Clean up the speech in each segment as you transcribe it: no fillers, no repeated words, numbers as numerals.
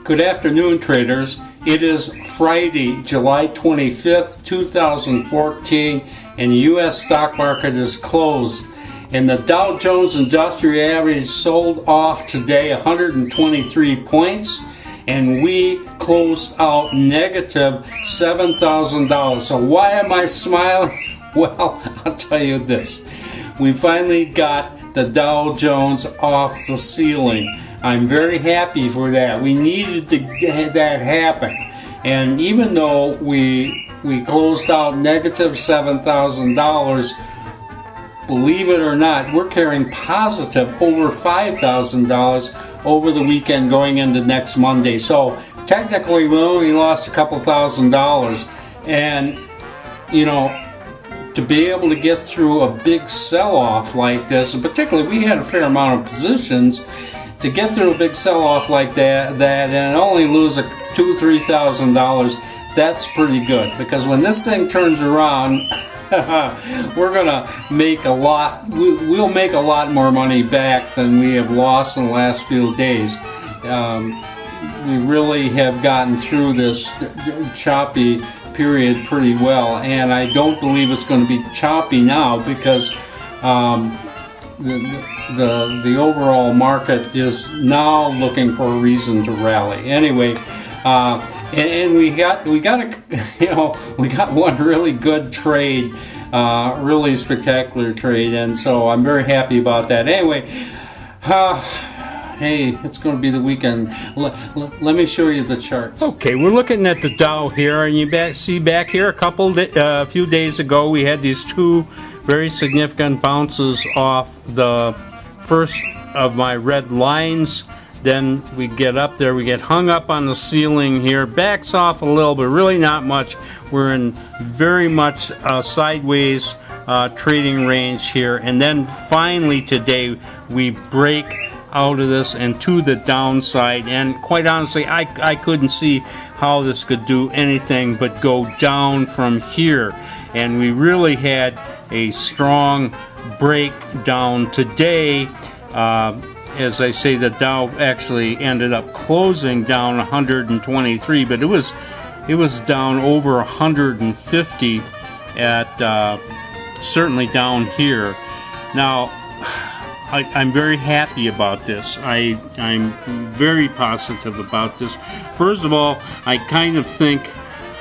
Good afternoon, traders. It is Friday, July 25th, 2014, and the U.S. stock market is closed. And the Dow Jones Industrial Average sold off today 123 points, and we closed out negative $7,000. So why am I smiling? Well, I'll tell you this. We finally got the Dow Jones off the ceiling. I'm very happy for that. We needed to get that happen. And even though we closed out negative $7,000, believe it or not, we're carrying positive over $5,000 over the weekend going into next Monday. So technically we only lost a couple $1,000. And, you know, to be able to get through a big sell-off like this, and particularly we had a fair amount of positions, to get through a big sell-off like that and only lose $2,000-3,000, that's pretty good. Because when this thing turns around, we're gonna make a lot. We'll make a lot more money back than we have lost in the last few days. We really have gotten through this choppy period pretty well, and I don't believe it's going to be choppy now because the overall market is now looking for a reason to rally. Anyway, and we got one really good trade, really spectacular trade, and so I'm very happy about that. Anyway, hey, it's going to be the weekend. Let me show you the charts. Okay, we're looking at the Dow here, and you see back here a few days ago we had these two very significant bounces off the first of my red lines. Then we get up there, we get hung up on the ceiling here, backs off a little, but really not much. We're in very much sideways trading range here, and then finally today we break out of this and to the downside, and quite honestly I couldn't see how this could do anything but go down from here, and we really had a strong breakdown today. As I say, the Dow actually ended up closing down 123, but it was down over 150 at certainly down here. Now I'm very happy about this. I'm very positive about this. First of all, I kind of think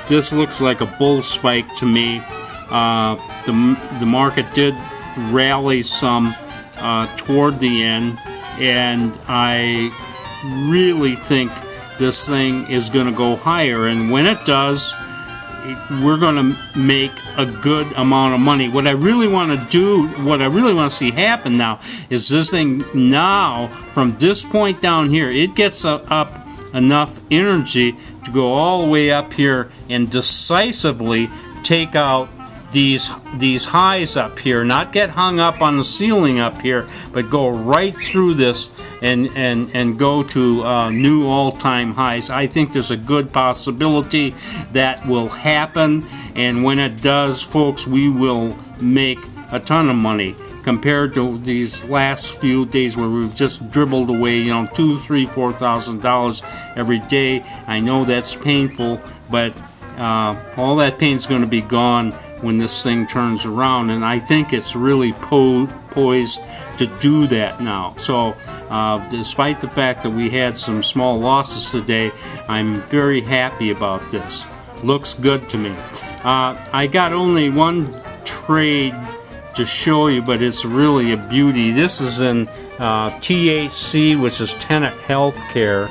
this looks like a bull spike to me. The market did rally some toward the end, and I really think this thing is going to go higher, and when it does, we're going to make a good amount of money. What I really want to see happen now is this thing now, from this point down here, it gets up enough energy to go all the way up here and decisively take out these highs up here, not get hung up on the ceiling up here, but go right through this and go to new all-time highs. I think there's a good possibility that will happen, and when it does, folks, we will make a ton of money compared to these last few days where we've just dribbled away, $2,000, $3,000, $4,000 every day. I know that's painful, but all that pain's going to be gone when this thing turns around, and I think it's really poised to do that now. So despite the fact that we had some small losses today, I'm very happy about this. Looks good to me. I got only one trade to show you, but it's really a beauty. This is in THC, which is Tenet Healthcare,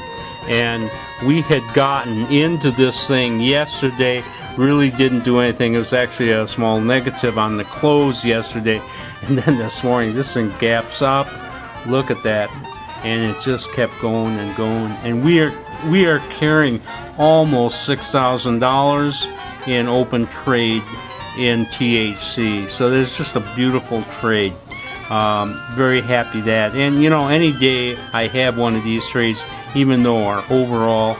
and we had gotten into this thing yesterday. Really didn't do anything. It was actually a small negative on the close yesterday, and then this morning this thing gaps up. Look at that, and it just kept going and going, and we are carrying almost $6,000 in open trade in THC. So there's just a beautiful trade. Very happy that, and any day I have one of these trades, even though our overall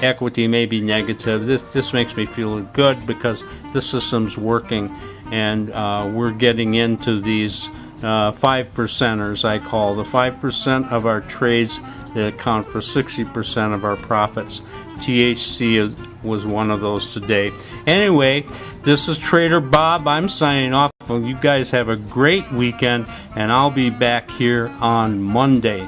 equity may be negative, this makes me feel good because the system's working, and we're getting into these 5%ers, I call the 5% of our trades that account for 60% of our profits. THC was one of those today. Anyway, this is Trader Bob. I'm signing off. You guys have a great weekend, and I'll be back here on Monday.